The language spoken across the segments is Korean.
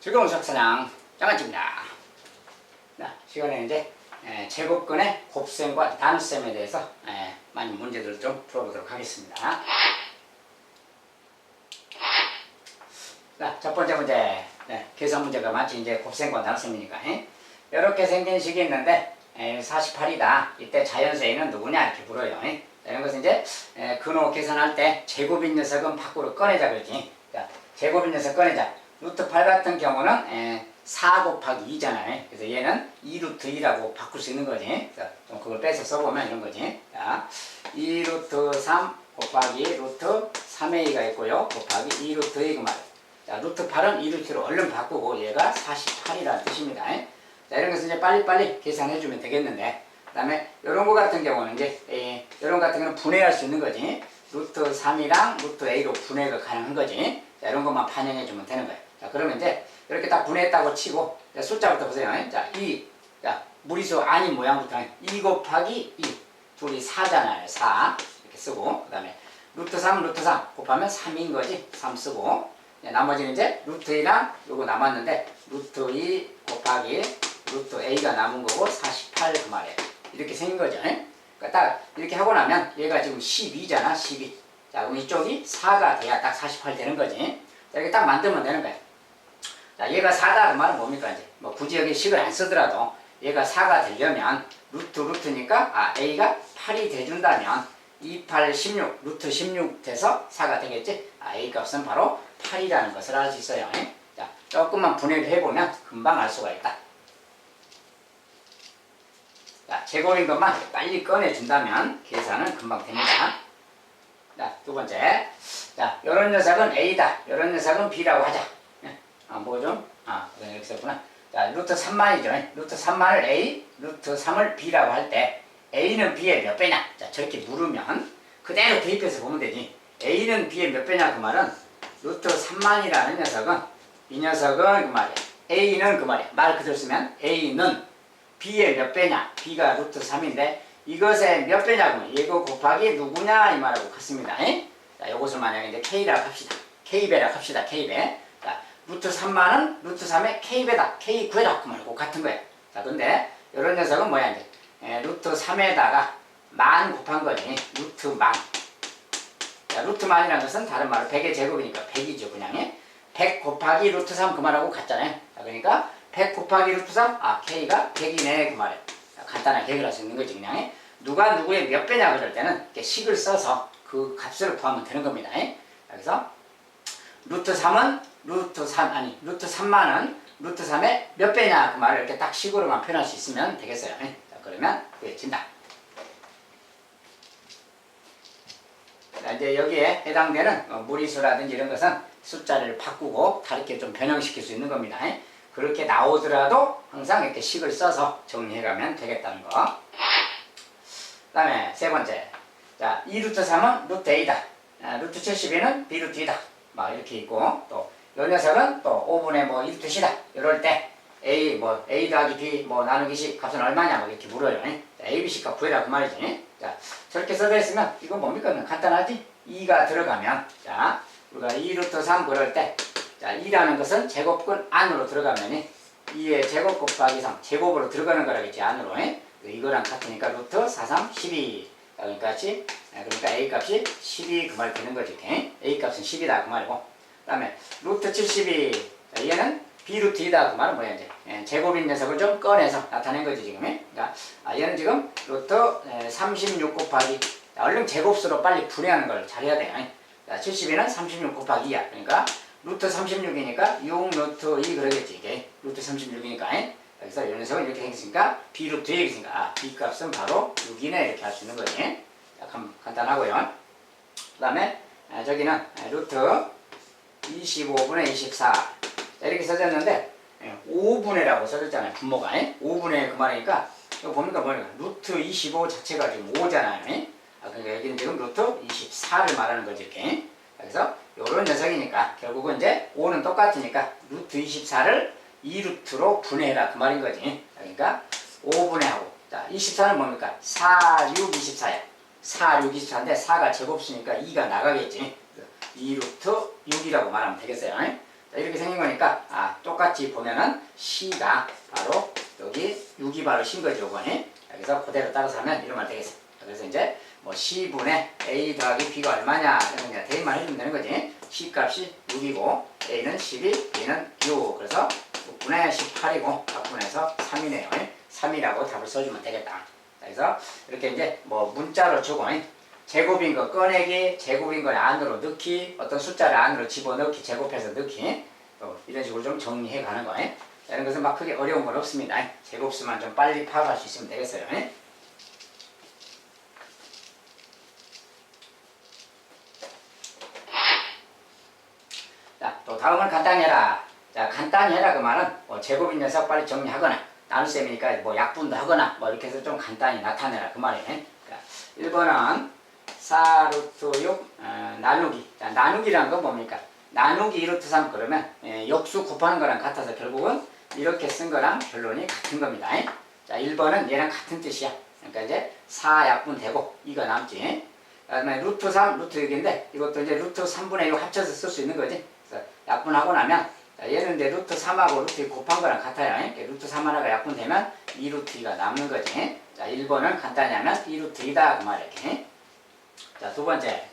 즐거운 수학사장 장아찌입니다. 시간에 이제 제곱근의 곱셈과 나눗셈에 대해서 많은 문제들을 좀 풀어보도록 하겠습니다. 첫 번째 문제, 계산 문제가 마치 이제 곱셈과 나눗셈이니까 이렇게 생긴 식이 있는데 48이다. 이때 자연수에는 누구냐 이렇게 물어요. 이런 것은 이제 근호 계산할 때 제곱인 녀석은 밖으로 꺼내자 그러지. 제곱인 녀석 꺼내자. 루트 8 같은 경우는 4 곱하기 2잖아요. 그래서 얘는 2루트 2라고 바꿀 수 있는 거지. 그래서 좀 그걸 빼서 써보면 이런 거지. 자, 2루트 3 곱하기 루트 3의 2가 있고요. 곱하기 2루트 2 그 말이에요. 자, 루트 8은 2루트로 얼른 바꾸고 얘가 48이라는 뜻입니다. 자, 이런 것은 이제 빨리빨리 계산해주면 되겠는데, 그 다음에 이런 거 같은 경우는 이제 이런 거 같은 경우는 분해할 수 있는 거지. 루트 3이랑 루트 a로 분해가 가능한 거지. 자, 이런 것만 반영해주면 되는 거예요. 자, 그러면 이제 이렇게 딱 분해했다고 치고, 자, 숫자부터 보세요. 자, 2. 자, 무리수 아닌 모양부터 2 곱하기 2. 둘이 4잖아요. 4. 이렇게 쓰고, 그 다음에 루트 3, 루트 3 곱하면 3인 거지. 3 쓰고, 나머지는 이제 루트 2랑 요거 남았는데, 루트 2 곱하기 루트 a가 남은 거고, 48 그 말이에요. 이렇게 생긴 거죠. 그러니까 딱 이렇게 하고 나면 얘가 지금 12잖아. 12. 자, 그럼 이쪽이 4가 돼야 딱 48 되는 거지. 자, 이렇게 딱 만들면 되는 거야. 자, 얘가 4다 그 말은 뭡니까? 이제 뭐 굳이 여기 식을 안 쓰더라도 얘가 4가 되려면 루트니까 a가 8이 돼준다면 2, 8, 16 루트 16 돼서 4가 되겠지. a 값은 바로 8이라는 것을 알 수 있어요. 자, 조금만 분해를 해보면 금방 알 수가 있다. 자, 제곱인 것만 빨리 꺼내준다면 계산은 금방 됩니다. 자, 두 번째. 자, 요런 녀석은 a다. 요런 녀석은 b라고 하자. 뭐죠? 여기 있었구나. 자, 루트 3만이죠. 루트 3만을 a, 루트 3을 b라고 할 때 a는 b의 몇 배냐? 자, 저렇게 물으면 그대로 대입해서 보면 되지. a는 b의 몇 배냐 그 말은 루트 3만이라는 녀석은 이 녀석은 그 말이야. a는 그 말이야. 말 그대로 쓰면 a는 b의 몇 배냐? b가 루트 3인데 이것의 몇 배냐고 이거 곱하기 누구냐 이 말하고 같습니다. 자, 이것을 만약에 이제 k라고 합시다. k배라고 합시다. k배. 자, 루트 3만은 루트 3의 k배다. k9다. 그 말하고 같은 거야. 자, 근데 이런 녀석은 뭐야 이제 루트 3에다가 만 곱한 거지. 루트 만. 자, 루트 만이라는 것은 다른 말로 100의 제곱이니까 100이죠. 그냥 100 곱하기 루트 3 그 말하고 같잖아요. 자, 그러니까 100 곱하기 루트 3 k가 100이네 그 말이에요. 간단하게 해결할 수 있는 거지. 그냥 누가 누구의 몇 배냐 그럴 때는 이렇게 식을 써서 그 값을 구하면 되는 겁니다. 그래서 루트 3은 루트 3만은 루트 3의 몇 배냐 그 말을 이렇게 딱 식으로만 표현할 수 있으면 되겠어요. 자, 그러면 구해진다. 자, 이제 여기에 해당되는 무리수라든지 이런 것은 숫자를 바꾸고 다르게 좀 변형시킬 수 있는 겁니다. 그렇게 나오더라도 항상 이렇게 식을 써서 정리해가면 되겠다는 거. 그 다음에 세 번째. 자, 2루트 3은 루트 a다. 루트 72는 b루트 2다. 막 이렇게 있고, 또, 요 녀석은 또 5분의 뭐 1루트 c다. 이럴 때, a 더하기 b 나누기 c 값은 얼마냐 뭐 이렇게 물어요. 자, a, b, c 값 구해라 그 말이지. 자, 저렇게 써져 있으면, 이건 뭡니까? 간단하지? 2가 들어가면, 자, 우리가 2루트 3 그럴 때, 자, 2라는 것은 제곱근 안으로 들어가면 2의 제곱 곱하기 3 제곱으로 들어가는 거라겠지 안으로. 이거랑 같으니까 루트 4, 3, 12 그러니까 a 값이 12 그 말이 되는 거지. a 값은 10이다 그 말이고, 그 다음에 루트 72 자, 얘는 b루트 2다 그 말은 뭐야 이제 제곱인 녀석을 좀 꺼내서 나타낸 거지 지금. 그러니까 얘는 지금 루트 36 곱하기 자, 얼른 제곱수로 빨리 분해하는 걸 잘해야 돼. 자, 72는 36 곱하기 2야. 그러니까 루트 36이니까 6 루트 2 그러겠지 이게. 루트 36이니까. 그래서 이 녀석은 이렇게 생겼으니까 b루트 2 이렇게 b 값은 바로 6이네 이렇게 할 수 있는 거지. 자, 간단하고요. 그 다음에 저기는 루트 25분의 24 자, 이렇게 써졌는데 5분의라고 써졌잖아요. 분모가 5분의 그 말이니까 이거 보니까 루트 25 자체가 지금 5잖아요. 그러니까 여기는 지금 루트 24를 말하는 거지 이렇게. 그래서 요런 녀석이니까 결국은 이제 5는 똑같으니까 루트 24를 2루트로 분해해라 그 말인 거지. 그러니까 5분의 하고 자 24는 뭡니까? 4, 6, 24야. 4, 6, 24인데 4가 제곱수니까 2가 나가겠지. 2루트 6이라고 말하면 되겠어요. 자, 이렇게 생긴 거니까 똑같이 보면은 C가 바로 여기 6이 바로 C인 거죠, 이번에. 그래서 그대로 따라서 하면 이러면 되겠어. 그래서 이제 뭐 C분의 A 더하기 B가 얼마냐 이런 거 대입만 해주면 되는 거지. C 값이 6이고 A는 12, B는 6. 그래서 6분의 18이고 각분해서 3이네요. 3이라고 답을 써주면 되겠다. 그래서 이렇게 이제 뭐 문자로 주고 제곱인 거 꺼내기, 제곱인 거 안으로 넣기, 어떤 숫자를 안으로 집어넣기, 제곱해서 넣기, 이런 식으로 좀 정리해 가는 거. 이런 것은 막 크게 어려운 건 없습니다. 제곱수만 좀 빨리 파악할 수 있으면 되겠어요. 자, 또 다음은 간단히 해라. 자, 간단히 해라 그 말은 뭐 제곱인 녀석 빨리 정리하거나 나눗셈이니까 뭐 약분도 하거나 뭐 이렇게 해서 좀 간단히 나타내라 그 말이네. 그러니까 1번은 4루트 6 나누기. 자, 나누기란 건 뭡니까? 나누기 2루트 3 그러면 역수 곱하는 거랑 같아서 결국은 이렇게 쓴 거랑 결론이 같은 겁니다. 자, 1번은 얘랑 같은 뜻이야. 그러니까 이제 4 약분되고 이거 남지. 그 다음에 루트 3, 루트 6인데 이것도 이제 루트 3분의 6 합쳐서 쓸 수 있는 거지. 그래서 약분하고 나면 얘는 이제 루트 3하고 루트 2 곱한 거랑 같아요. 루트 3 하나가 약분되면 2루트 2가 남는 거지. 자, 1번은 간단히 하면 2루트 2다 그 말이야. 이렇게. 자, 두 번째.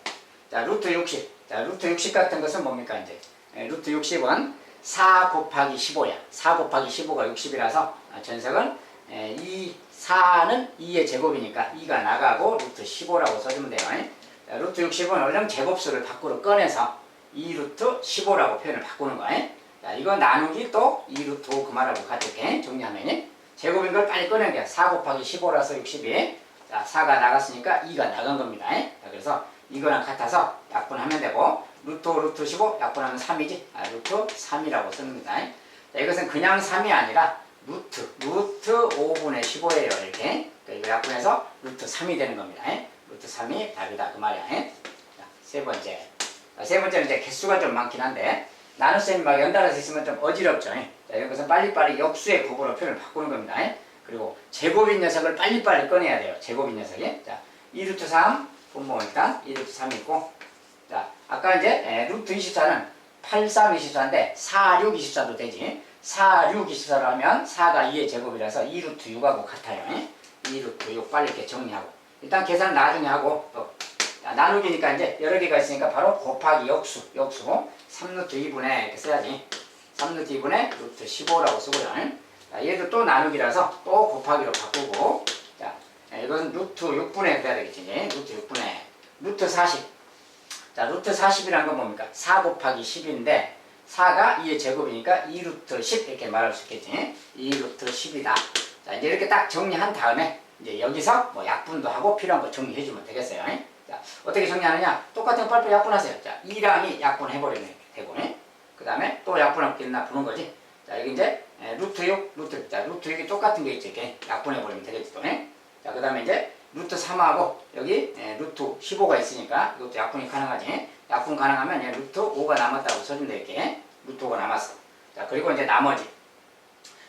자, 루트 60. 자, 루트 60 같은 것은 뭡니까 이제? 루트 60은 4 곱하기 15야. 4 곱하기 15가 60이라서 전석은 4는 2의 제곱이니까 2가 나가고 루트 15라고 써주면 돼요. 자, 루트 60은 원래 제곱수를 밖으로 꺼내서 2루트 15라고 표현을 바꾸는 거예요. 자, 이거 나누기 또 2루트 5 그 말하고 같이 이렇게 정리하면 제곱인 걸 빨리 꺼내는 게 4 곱하기 15라서 60이. 자, 4가 나갔으니까 2가 나간 겁니다. 자, 그래서 이거랑 같아서 약분하면 되고 루트 5, 루트 15 약분하면 3이지. 루트 3이라고 씁니다. 자, 이것은 그냥 3이 아니라 루트 5분의 15예요. 이렇게. 그러니까 이거 약분해서 루트 3이 되는 겁니다. 루트 3이 답이다. 그 말이야. 자, 세 번째. 자, 세 번째는 이제 개수가 좀 많긴 한데 나눗셈이 막 연달아서 있으면 좀 어지럽죠. 자, 이런 것은 빨리빨리 역수의 곱으로 표현을 바꾸는 겁니다. 그리고 제곱인 녀석을 빨리빨리 꺼내야 돼요. 제곱인 녀석이. 자, 2루트 3 분모 일단 2루트 3 있고 자, 아까 이제 루트 24는 8, 3, 24인데 4, 6, 24도 되지. 4, 6, 24로 하면 4가 2의 제곱이라서 2루트 6하고 같아요. 2루트 6 빨리 이렇게 정리하고 일단 계산 나중에 하고 또 자, 나누기니까 이제 여러 개가 있으니까 바로 곱하기 역수 3루트 2분의 이렇게 써야지. 3루트 2분의 루트 15라고 쓰고요. 자, 얘도 또 나누기라서 또 곱하기로 바꾸고 자, 이건 루트 6분의 그래야 되겠지. 루트 6분의 루트 40. 자, 루트 40이란 건 뭡니까? 4 곱하기 10인데 4가 2의 제곱이니까 2루트 10 이렇게 말할 수 있겠지. 2루트 10이다. 자, 이제 이렇게 딱 정리한 다음에 이제 여기서 뭐 약분도 하고 필요한 거 정리해주면 되겠어요. 자, 어떻게 정리하느냐? 똑같은 거 빨리빨리 약분하세요. 자, 2랑이 약분해버리면 되고 그 다음에 또 약분할 길나 부는 거지. 자, 여기 이제 루트 6, 루트. 자, 루트 6이 똑같은 게 있지. 이렇게 약분해버리면 되겠지 또. 자, 그 다음에 이제 루트 3하고 여기 루트 15가 있으니까 이것도 약분이 가능하지. 약분 가능하면 루트 5가 남았다고 써준다 이렇게. 루트 5가 남았어. 자, 그리고 이제 나머지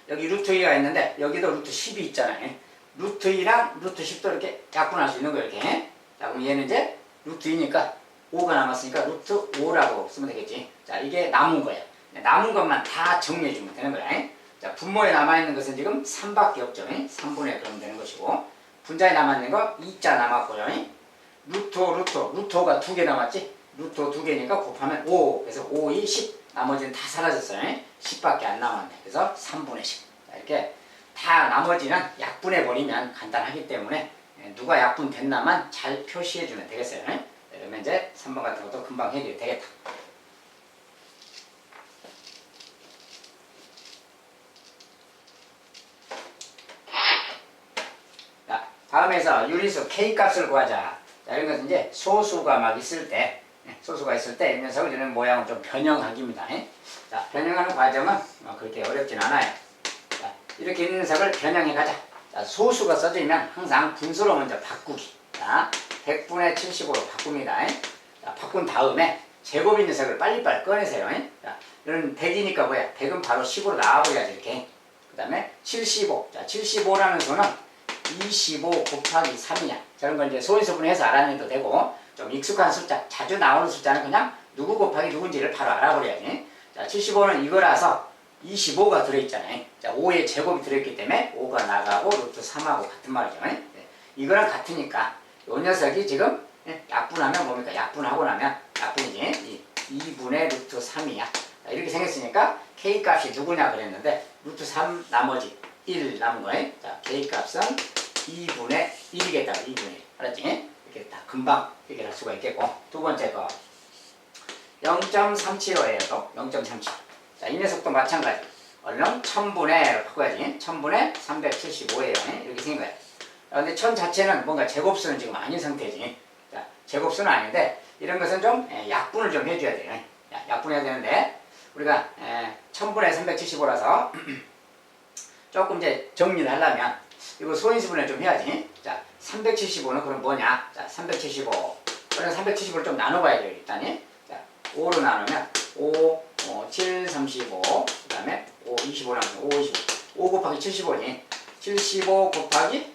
여기 루트 2가 있는데 여기도 루트 10이 있잖아요. 루트 2랑 루트 10도 이렇게 약분할 수 있는 거 이렇게. 자, 그럼 얘는 이제 루트 2니까 5가 남았으니까 루트 5라고 쓰면 되겠지. 자, 이게 남은 거야. 남은 것만 다 정리해주면 되는 거야. 자, 분모에 남아있는 것은 지금 3밖에 없죠. 3분의 그러면 되는 것이고 분자에 남아있는 거 2자 남았고요. 루트 5, 루트 5가 2개 남았지. 루트 5 2개니까 곱하면 5. 그래서 5, 2, 10. 나머지는 다 사라졌어요. 10밖에 안 남았네. 그래서 3분의 10. 자, 이렇게 다 나머지는 약분해버리면 간단하기 때문에 누가 약분됐나만 잘 표시해주면 되겠어요. 그러면 이제 3번 같은 것도 금방 해결이 되겠다. 자, 다음에서 유리수 K값을 구하자. 자, 이런 것은 이제 소수가 막 있을 때, 소수가 있을 때 이 녀석을 이런 모양을 좀 변형하기입니다. 자, 변형하는 과정은 그렇게 어렵진 않아요. 자, 이렇게 있는 녀석을 변형해 가자. 자, 소수가 써지면 항상 분수로 먼저 바꾸기. 자, 100분의 70으로 바꿉니다. 자, 바꾼 다음에 제곱인 녀석을 빨리빨리 꺼내세요. 자, 이런 100이니까 뭐야? 100은 바로 10으로 나와버려야지 이렇게. 그 다음에 75. 자, 75라는 수는 25 곱하기 3이냐. 저런 걸 이제 소인수분해서 알아내도 되고 좀 익숙한 숫자, 자주 나오는 숫자는 그냥 누구 곱하기 누군지를 바로 알아버려야지. 자, 75는 이거라서 25가 들어있잖아요. 자, 5의 제곱이 들어있기 때문에 5가 나가고 루트 3하고 같은 말이죠. 네. 이거랑 같으니까 요 녀석이 지금 약분하면 뭡니까? 약분하고 나면 약분이지. 2분의 루트 3이야. 자, 이렇게 생겼으니까 K 값이 누구냐 그랬는데 루트 3 나머지 1 남은 거예요. 자, K 값은 2분의 1이겠다. 2분의 1. 알았지? 이렇게 딱 금방 해결할 수가 있겠고. 두 번째 거 0.375예요. 또 0.37. 자, 이 녀석도 마찬가지. 얼른 1000분의 바꿔야지. 1000분의 375예요. 이렇게 생긴 거예요. 근데 1000 자체는 뭔가 제곱수는 지금 아닌 상태지. 자, 제곱수는 아닌데 이런 것은 좀 약분을 좀 해줘야 돼요. 약분해야 되는데 우리가 1000분의 375라서 조금 이제 정리를 하려면 이거 소인수분해 좀 해야지. 자, 375는 그럼 뭐냐? 자, 375. 그래서 375를 좀 나눠봐야 돼요, 일단이. 자, 5로 나누면 5, 7, 35. 그 다음에 5, 25 나누면 5, 25. 5 곱하기 75니. 75 곱하기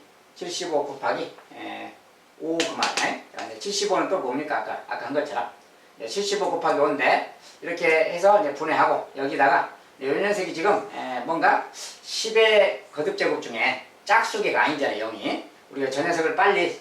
5 그만해. 75는 또 뭡니까? 아까 한 것처럼. 75 곱하기 5인데, 이렇게 해서 이제 분해하고, 여기다가, 이 녀석이 지금, 뭔가 10의 거듭제곱 중에 짝수개가 아니잖아요, 0이. 우리가 저 녀석을 빨리,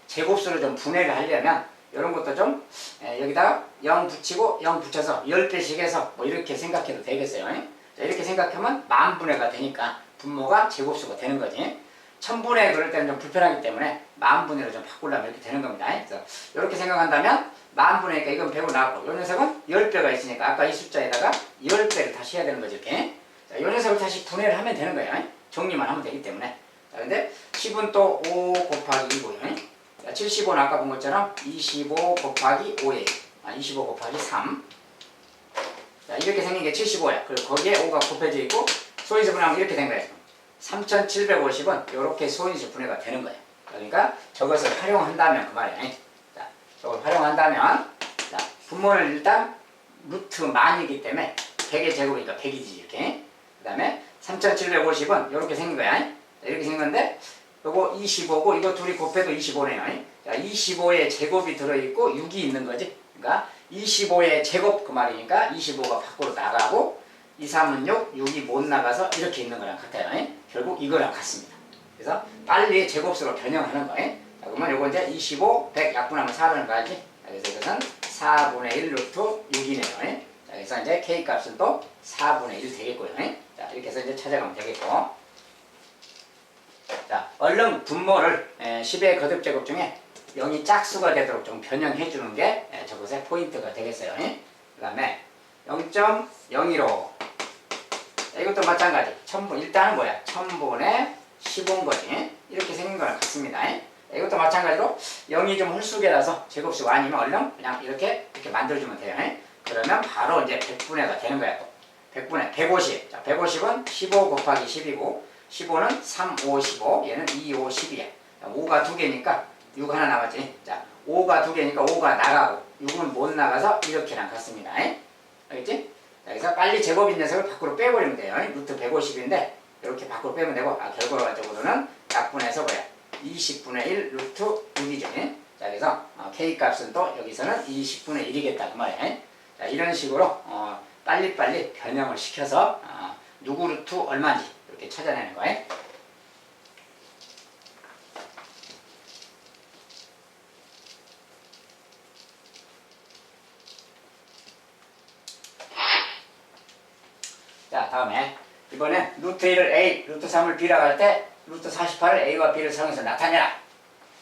제곱수로 좀 분해를 하려면, 이런 것도 좀, 여기다가 0 붙이고, 0 붙여서 10배씩 해서, 뭐 이렇게 생각해도 되겠어요. 자, 이렇게 생각하면 만분해가 되니까, 분모가 제곱수가 되는 거지. 1000분의 그럴 때는 좀 불편하기 때문에 만분의로 좀 바꾸려면 이렇게 되는 겁니다. 그래서 이렇게 생각한다면 만분의니까 이건 100으로 나왔고 이 녀석은 10배가 있으니까 아까 이 숫자에다가 10배를 다시 해야 되는 거죠. 이렇게. 자, 이 녀석을 다시 분해를 하면 되는 거예요. 정리만 하면 되기 때문에. 자, 근데 10은 또 5 곱하기 2고요. 자, 75는 아까 본 것처럼 25 곱하기 5예요. 25 곱하기 3. 자, 이렇게 생긴 게 75야. 그리고 거기에 5가 곱해져 있고 소인수 분해하면 이렇게 된 거예요. 3750은 이렇게 소인수 분해가 되는 거예요. 그러니까 저것을 활용한다면 그 말이에요. 자, 저걸 활용한다면 자, 분모를 일단 루트 만이기 때문에 100의 제곱이니까 100이지 이렇게. 그 다음에 3750은 이렇게 생긴 거야. 자, 이렇게 생긴 건데 요거 25고 이거 둘이 곱해도 25네요. 자, 25의 제곱이 들어있고 6이 있는 거지. 그러니까 25의 제곱 그 말이니까 25가 밖으로 나가고 2, 3은 6, 6이 못 나가서 이렇게 있는 거랑 같아요. 결국 이거랑 같습니다. 그래서 빨리 제곱수로 변형하는 거예요. 자, 그러면 요거 이제 25, 100 약분하면 4분을 가야지. 자, 그래서 이것은 4분의 1 루트 6이네요. 자, 그래서 이제 K 값은 또 4분의 1 되겠고요. 자, 이렇게 해서 이제 찾아가면 되겠고. 자, 얼른 분모를 10의 거듭제곱 중에 0이 짝수가 되도록 좀 변형해 주는 게 저것의 포인트가 되겠어요. 그 다음에 0.01로 이것도 마찬가지. 일단은 뭐야? 1000분의 15인 거지. 이렇게 생긴 거랑 같습니다. 이것도 마찬가지로 0이 좀 홀수계라서 제곱수가 아니면 얼른 그냥 이렇게 만들어주면 돼요. 그러면 바로 이제 100분의가 되는 거야. 또. 100분의 150. 자, 150은 15 곱하기 10이고 15는 3, 5, 15. 얘는 2, 5, 10이야. 5가 2개니까 6 하나 남았지. 자, 5가 2개니까 5가 나가고 6은 못 나가서 이렇게랑 같습니다. 알겠지? 자, 그래서 빨리 제곱인 녀석을 밖으로 빼버리면 돼요. 루트 150인데 이렇게 밖으로 빼면 되고 결과적으로는 약분해서 뭐야? 20분의 1 루트 6이죠. 자, 그래서 K 값은 또 여기서는 20분의 1이겠다 그 말이에요. 자, 이런 식으로 빨리빨리 변형을 시켜서 누구 루트 얼마인지 이렇게 찾아내는 거예요. 자, 다음에 이번엔 루트 1을 A, 루트 3을 B라고 할 때 루트 48을 A와 B를 사용해서 나타내라.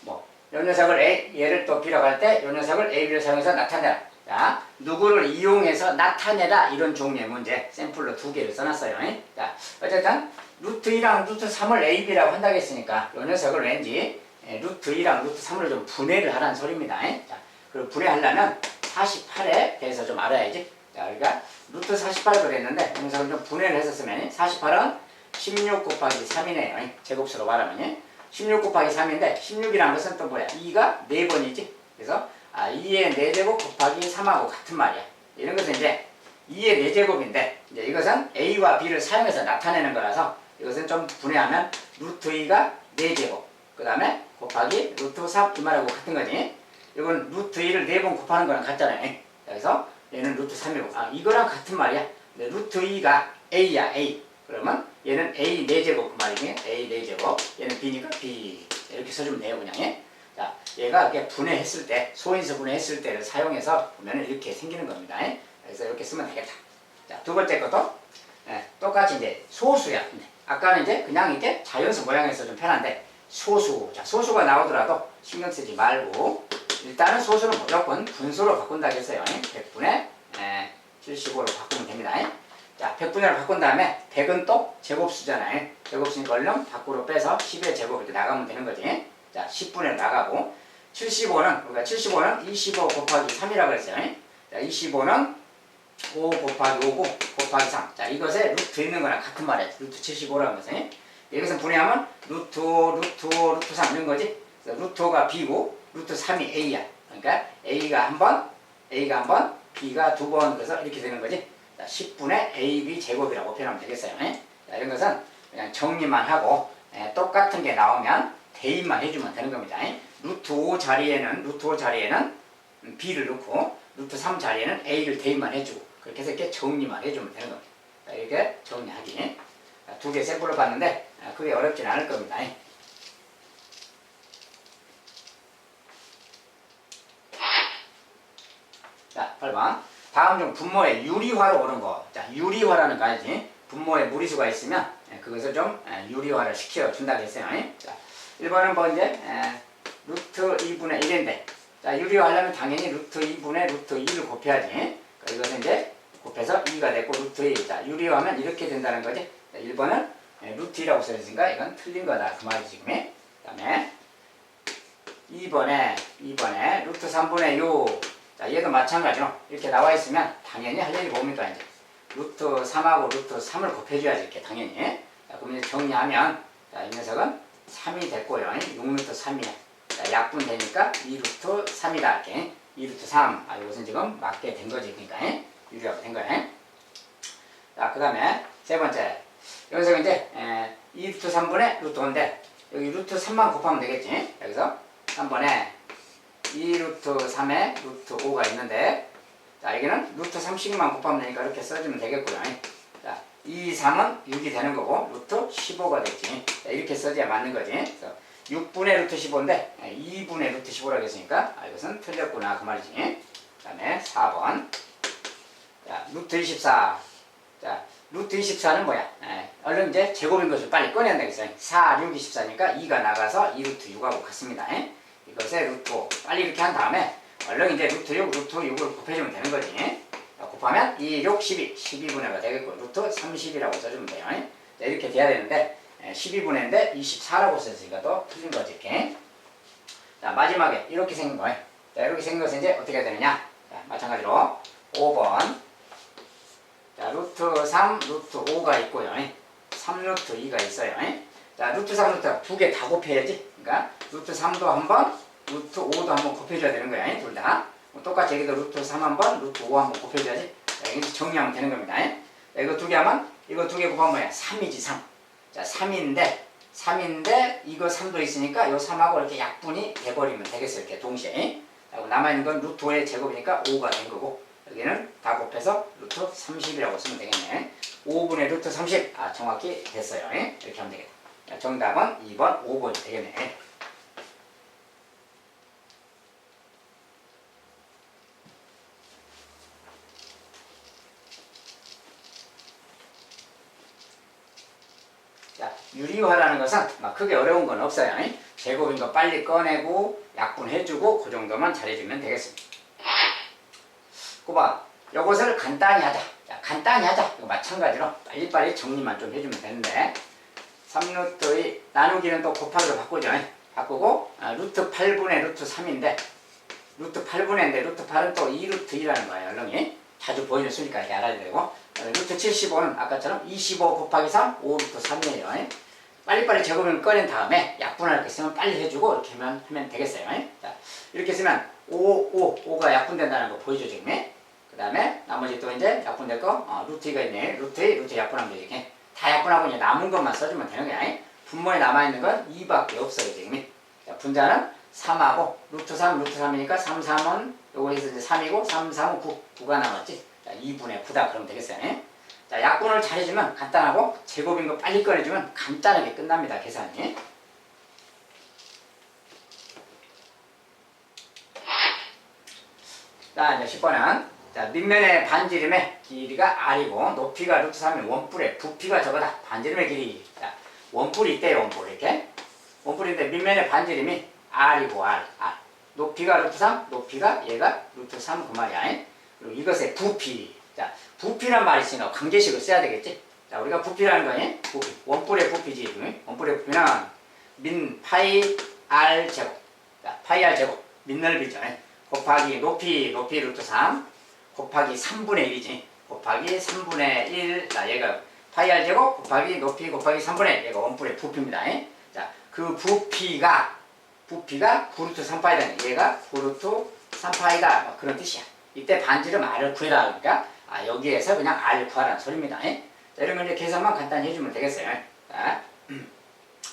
뭐, 이 녀석을 A, 얘를 또 B라고 할 때 이 녀석을 A, B를 사용해서 나타내라. 자, 누구를 이용해서 나타내라 이런 종류의 문제 샘플로 2개를 써놨어요. 자, 어쨌든 루트 2랑 루트 3을 A, B라고 한다고 했으니까 이 녀석을 왠지 루트 2랑 루트 3을 좀 분해를 하라는 소리입니다. 자, 그리고 분해하려면 48에 대해서 좀 알아야지. 자, 그러니까 루트 48을 그랬는데 이 녀석을 좀 분해를 했었으면 48은 16 곱하기 3이네요. 제곱수로 말하면 16 곱하기 3인데 16이라는 것은 또 뭐야? 2가 4번이지. 그래서 2의 4제곱 곱하기 3하고 같은 말이야. 이런 것은 이제 2의 4제곱인데 이제 이것은 A와 B를 사용해서 나타내는 거라서 이것은 좀 분해하면 루트 2가 4제곱 그 다음에 곱하기 루트 3 이 말하고 같은 거지. 이건 루트 2를 4번 곱하는 거랑 같잖아요. 그래서 얘는 루트 3이고 이거랑 같은 말이야. 루트 2가 a야, a. 그러면 얘는 a 4제곱 그 말이지. a 4제곱. 얘는 b니까 b. 이렇게 써주면 돼요, 그냥. 예? 자, 얘가 이렇게 분해했을 때, 소인수 분해했을 때를 사용해서 보면 이렇게 생기는 겁니다. 예? 그래서 이렇게 쓰면 되겠다. 자, 두 번째 것도 똑같이 이제 소수야. 아까는 이제 그냥 이렇게 자연수 모양에서 좀 편한데 소수. 자, 소수가 나오더라도 신경 쓰지 말고 일단은 소수는 무조건 분수로 바꾼다고 했어요. 100분의 75로 바꾸면 됩니다. 자, 100분위로 바꾼 다음에 100은 또 제곱수잖아요. 제곱수니까 얼른 밖으로 빼서 10의 제곱 이렇게 나가면 되는 거지. 자, 10분의 나가고 75는 우리가 75는 25 곱하기 3이라고 그랬어요. 자, 25는 5 곱하기 5고 곱하기 3. 자, 이것에 루트 있는 거랑 같은 말이에요. 루트 75라는 것은. 여기서 분해하면 루트 3 이런 거지. 그래서 루트 5가 b고 루트 3이 a야. 그러니까 a가 한 번, b가 두 번, 그래서 이렇게 되는 거지. 자, 10분의 ab 제곱이라고 표현하면 되겠어요. 자, 이런 것은 그냥 정리만 하고 똑같은 게 나오면 대입만 해주면 되는 겁니다. 루트 5 자리에는 b를 넣고 루트 3 자리에는 a를 대입만 해주고 그렇게 해서 이렇게 정리만 해주면 되는 겁니다. 자, 이렇게 정리하기. 두 개 샘플을 봤는데 그게 어렵진 않을 겁니다. 자, 8번. 다음 중 분모의 유리화로 오는 거. 자, 유리화라는 거 알지? 분모에 무리수가 있으면 그것을 좀 유리화를 시켜준다고 했어요. 자, 1번은 뭐 이제 루트 2분의 1인데 자, 유리화하려면 당연히 루트 2분의 루트 2를 곱해야지. 이것은 이제 곱해서 2가 됐고 루트 2. 자, 유리화하면 이렇게 된다는 거지. 자, 1번은 루트 2라고 써있으니까 이건 틀린 거다. 그 말이지 지금. 그 다음에 2번에 루트 3분의 6. 자, 얘도 마찬가지로 이렇게 나와 있으면 당연히 할 일이 뭡니까 이제 루트 3하고 루트 3을 곱해줘야지 이렇게 당연히. 자, 그럼 이제 정리하면 자, 이 녀석은 3이 됐고요. 6루트 3이야. 자, 약분 되니까 2루트 3이다 이렇게. 2루트 3. 아, 이것은 지금 맞게 된 거지. 그러니까 유리화가 된 거야. 자, 그 다음에 세 번째. 여기서 이제 2루트 3분의 루트 5인데 여기 루트 3만 곱하면 되겠지. 여기서 3번에 2루트 3에 루트 5가 있는데 자, 여기는 루트 30만 곱하면 되니까 이렇게 써주면 되겠고요. 자, 2, 3은 6이 되는 거고 루트 15가 됐지. 자, 이렇게 써줘야 맞는 거지. 그래서 6분의 루트 15인데 2분의 루트 15라고 했으니까 이것은 틀렸구나 그 말이지. 그 다음에 4번. 자, 루트 24. 자, 루트 24는 뭐야? 얼른 이제 제곱인 것을 빨리 꺼내야 되겠어요. 4, 6, 24니까 2가 나가서 2루트 6하고 같습니다. 이것에 루트 5. 빨리 이렇게 한 다음에 얼른 이제 루트 6, 루트 6을 곱해주면 되는 거지. 자, 곱하면 2, 6, 12. 12분의가 되겠고 루트 30이라고 써주면 돼요. 자, 이렇게 돼야 되는데 12분의인데 24라고 썼으니까 또 틀린 거지. 이렇게. 자, 마지막에 이렇게 생긴 거예요. 자, 이렇게 생긴 것은 이제 어떻게 해야 되느냐. 자, 마찬가지로 5번. 자, 루트 3, 루트 5가 있고요. 3루트 2가 있어요. 자, 루트 3, 루트 두 개 다 곱해야지. 그러니까 루트 3도 한번, 루트 5도 한번 곱해줘야 되는 거야. 둘 다. 똑같이 여기도 루트 3 한번, 루트 5 한번 곱해줘야지. 자, 이렇게 정리하면 되는 겁니다. 자, 이거 두 개 하면, 이거 두 개 곱하면 뭐야? 3이지, 3. 자, 3인데, 이거 3도 있으니까 요 3하고 이렇게 약분이 돼버리면 되겠어요. 이렇게 동시에. 자, 남아있는 건 루트 5의 제곱이니까 5가 된 거고, 여기는 다 곱해서 루트 30이라고 쓰면 되겠네. 5분의 루트 30. 아, 정확히 됐어요. 이렇게 하면 되겠다. 자, 정답은 2번, 5번이 되겠네. 자, 유리화라는 것은 막 크게 어려운 건 없어요. 제곱인 거 빨리 꺼내고 약분해주고 그 정도만 잘해주면 되겠습니다. 9번. 요것을 간단히 하자. 자, 간단히 하자. 이거 마찬가지로 빨리빨리 정리만 좀 해주면 되는데 3루트 2 나누기는 또 곱하기로 바꾸죠. 바꾸고 루트 8분의 루트 3인데 루트 8분의인데 루트 8은 또 2루트 2라는 거예요. 얼렁이 자주 보이는 수니까 이렇게 알아야 되고 루트 75는 아까처럼 25 곱하기 3 5루트 3이에요. 빨리빨리 제곱을 꺼낸 다음에 약분할 거 있으면 빨리 해주고 이렇게 하면 되겠어요. 자, 이렇게 쓰면 5가 약분된다는 거 보이죠 지금? 그 다음에 나머지 또 이제 약분될 거 루트 2가 있네. 루트 2, 루트 약분하면 되지. 다 약분하고 이제 남은 것만 써주면 되는 거야. 분모에 남아있는 건 2밖에 없어요 지금. 자, 분자는 3하고 루트 3, 루트 3이니까 3, 3은 요거 해서 이제 3이고 3, 3은 9, 9가 남았지. 자, 2분의 9다 그러면 되겠어요. 약분을 잘해주면 간단하고 제곱인 거 빨리 꺼내주면 간단하게 끝납니다. 계산이. 자, 이제 10번은 자, 밑면의 반지름의 길이가 R이고 높이가 루트 3이 원뿔의 부피가 저거다. 반지름의 길이. 자, 원뿔이 있대요. 원뿔 이렇게. 원뿔인데 밑면의 반지름이 R이고 R. 높이가 루트 3, 높이가 얘가 루트 3 그 말이야. 그리고 이것의 부피. 자, 부피란 말이 있으니까 관계식을 써야 되겠지. 자, 우리가 부피라는 거니 부피. 원뿔의 부피지. 원뿔의 부피는 민 파이 R 제곱. 자, 파이 R 제곱. 민넓이죠. 곱하기 높이 루트 3 곱하기 3분의 1이지. 곱하기 3분의 1. 자, 얘가 파이 R 제곱 곱하기 높이 곱하기 3분의 1. 얘가 원뿔의 부피입니다. 자, 그 부피가 9루트 3파이다. 얘가 9루트 3파이다. 그런 뜻이야. 이때 반지름 R을 구해라. 그러니까 여기에서 그냥 R 구하라는 소리입니다. 자, 이런 건 이제 계산만 간단히 해주면 되겠어요. 자,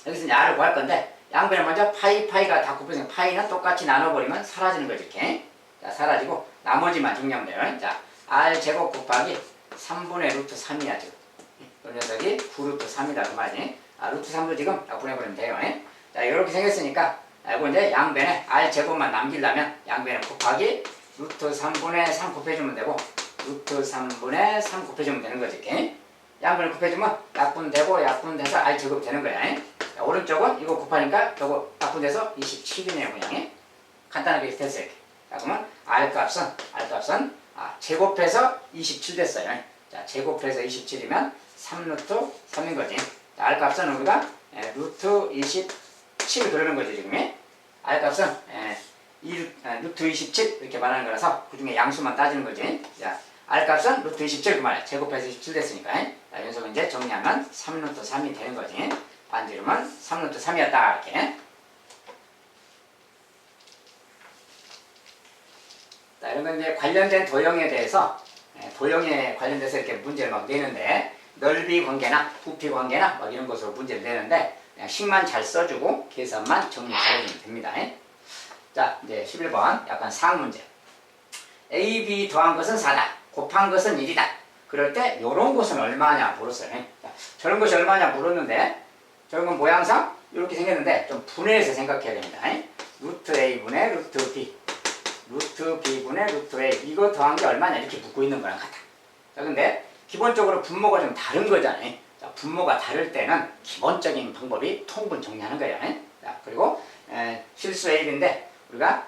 여기서 이제 R을 구할 건데 양변에 먼저 파이가 다 곱해서 파이는 똑같이 나눠버리면 사라지는 거지. 이렇게. 자, 사라지고 나머지만 정리하면 돼요. 자, R 제곱 곱하기 3분의 루트 3이야 지금. 이 녀석이 9루트 3이다 그 말이지. 루트 3도 지금 약분해버리면 돼요. 자, 이렇게 생겼으니까 이거 이제 양변에 R 제곱만 남기려면 양변에 곱하기 루트 3분의 3 곱해주면 되고 루트 3분의 3 곱해주면 되는 거지. 이렇게. 양변을 곱해주면 약분되고 약분돼서 R 제곱 되는 거야. 자, 오른쪽은 이거 곱하니까 저거 약분돼서 27이네요. 그냥. 간단하게 됐어요. 이렇게. 자, 그러면 R 값은 제곱해서 27 됐어요. 자, 제곱해서 27이면 3루트 3인 거지. 자, R 값은 우리가 루트 27을 그러는 거지 지금. R 값은 루트 27 이렇게 말하는 거라서 그 중에 양수만 따지는 거지. 자, R 값은 루트 27 그 말이야. 제곱해서 27 됐으니까. 자, 연속은 이제 정리하면 3루트 3이 되는 거지. 반지름은 3루트 3이었다 이렇게. 자, 이런 건 이제 관련된 도형에 대해서 도형에 관련돼서 이렇게 문제를 막 내는데 넓이 관계나 부피 관계나 막 이런 것으로 문제를 내는데 그냥 식만 잘 써주고 계산만 정리 잘해주면 됩니다. 자, 이제 11번 약간 상문제. A, B 더한 것은 4다. 곱한 것은 1이다. 그럴 때 요런 것은 얼마냐 물었어요. 자, 저런 것이 얼마냐 물었는데 저런 건 모양상 이렇게 생겼는데 좀 분해해서 생각해야 됩니다. 루트 A분의 루트 B 루트 B분의 루트 A 이거 더한 게 얼마냐 이렇게 묻고 있는 거랑 같아. 자, 근데 기본적으로 분모가 좀 다른 거잖아요. 자, 분모가 다를 때는 기본적인 방법이 통분 정리하는 거예요. 자, 그리고 실수 AB인데 우리가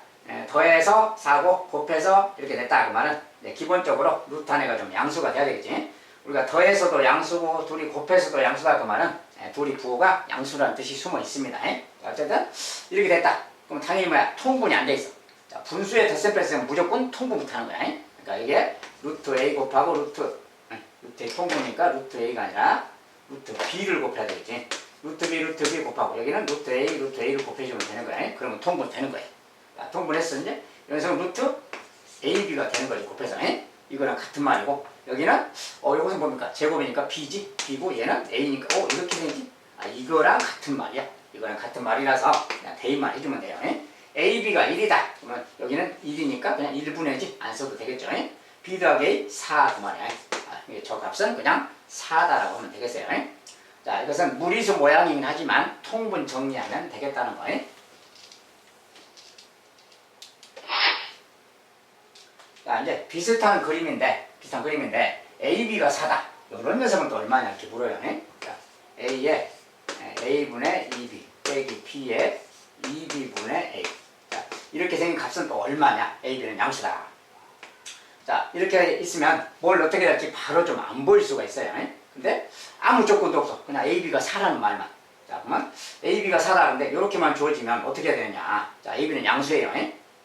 더해서 4고 곱해서 이렇게 됐다 그 말은 기본적으로 루트 안에가 좀 양수가 돼야 되겠지. 우리가 더해서도 양수고 둘이 곱해서도 양수다 그 말은 둘이 부호가 양수라는 뜻이 숨어 있습니다. 어쨌든 이렇게 됐다. 그럼 당연히 뭐야? 통분이 안 돼 있어. 자, 분수의 덧셈 뺄셈은 무조건 통분 못하는 거야. 그러니까 이게 루트 A 곱하고 루트 A 통분이니까 루트 A가 아니라 루트 B를 곱해야 되겠지. 루트 B 곱하고 여기는 루트 A를 곱해주면 되는 거야. 그러면 통분 되는 거야. 자, 통분했어 이제. 여기서 루트 AB가 되는 거지 곱해서. 이거랑 같은 말이고 여기는 이것은 뭡니까? 제곱이니까 B지. B고 얘는 A니까 이렇게 되지. 이거랑 같은 말이야. 이거랑 같은 말이라서 그냥 대입만 해주면 돼요. AB가 1이다. 그러면 여기는 1이니까 그냥 1분의지 안 써도 되겠죠. B 더하기 A 4 그 말이야. 저 값은 그냥 4다라고 하면 되겠어요. 자, 이것은 무리수 모양이긴 하지만 통분 정리하면 되겠다는 거예요. 자, 이제 비슷한 그림인데 AB가 4다. 이런 녀석은 또 얼마냐 이렇게 물어요. 자, A에 A분의 2B 빼기 B에 2B분의 A. 자, 이렇게 생긴 값은 또 얼마냐? AB는 양수다. 자, 이렇게 있으면 뭘 어떻게 될지 바로 좀 안 보일 수가 있어요. 근데 아무 조건도 없어. 그냥 AB가 4라는 말만. 자, 그러면 AB가 4라는데 이렇게만 주어지면 어떻게 해야 되느냐? 자, AB는 양수예요.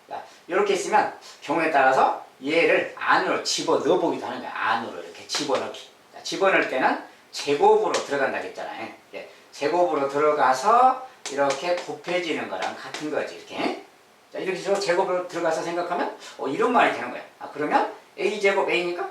자, 이렇게 있으면 경우에 따라서 얘를 안으로 집어 넣어보기도 하는 거야. 안으로 이렇게 집어넣기. 자, 집어넣을 때는 제곱으로 들어간다고 했잖아요. 제곱으로 들어가서 이렇게 곱해지는 거랑 같은 거지. 이렇게. 자, 이렇게 제곱으로 들어가서 생각하면 이런 말이 되는 거야. 그러면 A제곱 A니까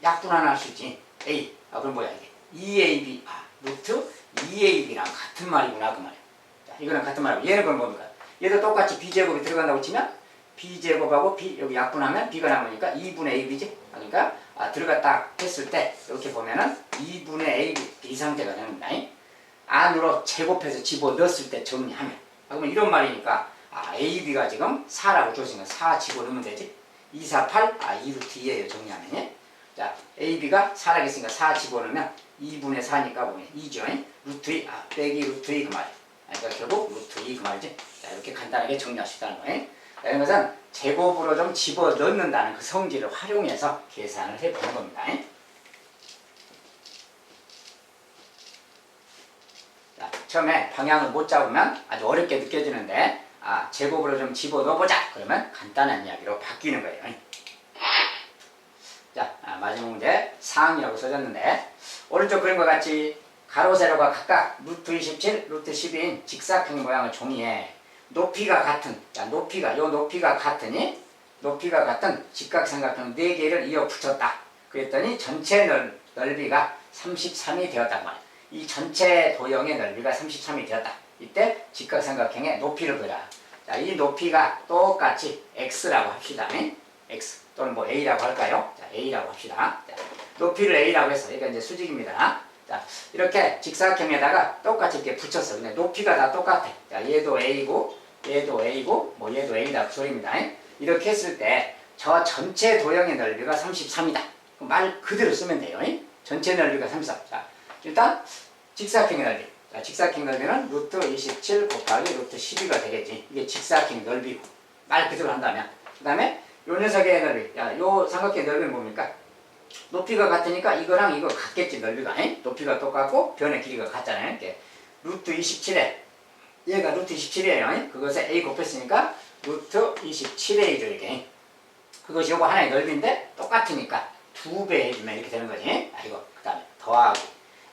약분하나 할 수 있지. A. 그럼 뭐야 이게? 2AB. 루트 2AB랑 같은 말이구나 그 말이야. 자, 이거랑 같은 말이고 얘는 그럼 뭡니까? 얘도 똑같이 B제곱이 들어간다고 치면 b제곱하고 b 여기 약분하면 b가 남으니까 2분의 ab지. 그러니까 들어갔다 했을 때 이렇게 보면은 2분의 ab 이 상태가 되는 겁니다. 안으로 제곱해서 집어넣었을 때 정리하면. 그러면 이런 말이니까 ab가 지금 4라고 줬으니까 4 집어넣으면 되지. 2, 4, 8 2루트 2예요 정리하면. 예? 자 ab가 4라고 했으니까 4 집어넣으면 2분의 4니까 보면 2죠. 루트 2 빼기 루트 2 그 말이에요. 그러니까 결국 루트 2 그 말이지. 자 이렇게 간단하게 정리할 수 있다는 거예요. 자, 이런 것은 제곱으로 좀 집어넣는다는 그 성질을 활용해서 계산을 해보는 겁니다. 자, 처음에 방향을 못 잡으면 아주 어렵게 느껴지는데 제곱으로 좀 집어넣어보자 그러면 간단한 이야기로 바뀌는 거예요. 자 마지막 문제 상이라고 써졌는데 오른쪽 그림과 같이 가로 세로가 각각 루트 27, 루트 12인 직사각형 모양의 종이에 높이가 같은 높이가 같은 직각삼각형 4개를 이어 붙였다. 그랬더니 전체 넓이가 33이 되었단 말이야. 이 전체 도형의 넓이가 33이 되었다. 이때 직각삼각형의 높이를 보자. 자, 이 높이가 똑같이 x라고 합시다. x 또는 뭐 a라고 할까요? 자, a라고 합시다. 자, 높이를 a라고 해서 이게 이제 수직입니다. 자, 이렇게 직사각형에다가 똑같이 이렇게 붙였어. 근데 높이가 다 똑같아. 자, 얘도 a고, 얘도 a고, 뭐 얘도 a다 그 소리입니다. 이렇게 했을 때 저 전체 도형의 넓이가 33이다. 말 그대로 쓰면 돼요. 전체 넓이가 33. 자, 일단 직사각형의 넓이. 자, 직사각형 넓이는 루트 27 곱하기 루트 12가 되겠지. 이게 직사각형 넓이고. 말 그대로 한다면. 그 다음에 요 녀석의 넓이. 요 삼각형의 넓이는 뭡니까? 높이가 같으니까 이거랑 이거 같겠지 넓이가. 높이가 똑같고 변의 길이가 같잖아요. 이렇게 루트 27에 얘가 루트 27이에요. 그것에 a 곱했으니까 루트 27a죠 이렇게. 그것이 요거 하나의 넓이인데 똑같으니까 2배 해주면 이렇게 되는 거지. 이거 그 다음에 더하기.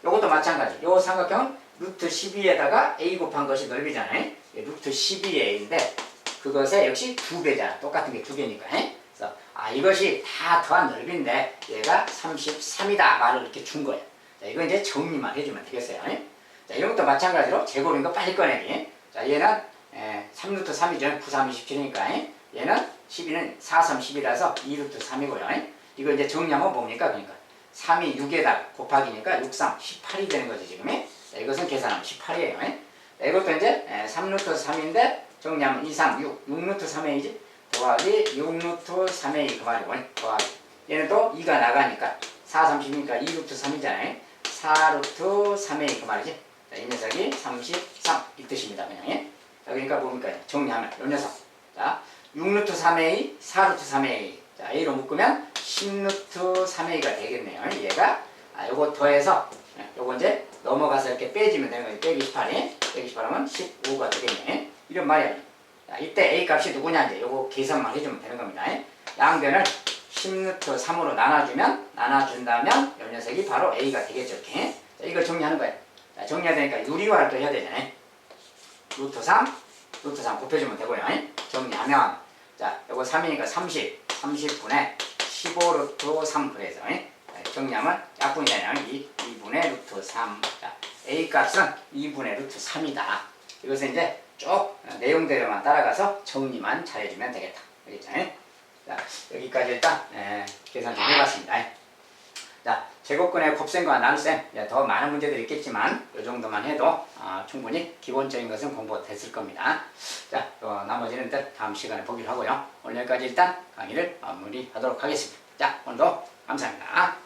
요것도 마찬가지. 요 삼각형은 루트 12에다가 a 곱한 것이 넓이잖아요. 루트 12a인데 그것에 역시 2배잖아. 똑같은 게 2개니까. 그래서 이것이 다 더한 넓이인데 얘가 33이다 말을 이렇게 준 거예요. 자, 이거 이제 정리만 해주면 되겠어요. 자, 이런 것도 마찬가지로 제곱인 거 빨리 꺼내기. 자, 얘는 3루트 3이죠. 9, 3, 27이니까. 얘는 12는 4, 3, 10이라서 2루트 3이고요. 이거 이제 정리하면 뭡니까? 그러니까 3이 6에다 곱하기니까 6, 3, 18이 되는 거지 지금. 자, 이것은 계산하면 18이에요. 자, 이것도 이제 3루트 3인데 정리하면 2, 3, 6, 6루트 3a지. 더하기 6루트 3a 그 말이고 더하기 얘는 또 2가 나가니까 4, 30이니까 2루트 3이잖아요. 4루트 3a 그 말이지. 자, 이 녀석이 33 이 뜻입니다. 그냥. 자, 그러니까 뭡니까? 정리하면 이 녀석. 자, 6루트 3a, 4루트 3a. 자, a로 묶으면 10루트 3a가 되겠네요. 얘가 요거 더해서 요거 이제 넘어가서 이렇게 빼지면 되는 거지. 빼기 18이. 빼기 18하면 15가 되겠네. 이런 말이야. 자, 이때 a 값이 누구냐 이제 요거 계산만 해주면 되는 겁니다. 양변을 10루트 3으로 나눠준다면 이 녀석이 바로 a가 되겠죠. 이렇게. 자, 이걸 정리하는 거예요. 자, 정리해야 되니까 유리화를 또 해야 되잖아요. 루트 3 곱해주면 되고요. 정리하면 자, 요거 3이니까 30분의 15루트 3 그래서 정리하면 약분이잖아요. 2분의 루트 3. 자, a 값은 2분의 루트 3이다. 이것은 이제 쭉 내용대로만 따라가서 정리만 잘해주면 되겠다. 알겠죠? 자, 여기까지 일단 계산 좀 해봤습니다. 자, 제곱근의 곱셈과 나눗셈 더 많은 문제들이 있겠지만 이 정도만 해도 충분히 기본적인 것은 공부됐을 겁니다. 자, 나머지는 다음 시간에 보기로 하고요. 오늘 여기까지 일단 강의를 마무리하도록 하겠습니다. 자, 오늘도 감사합니다.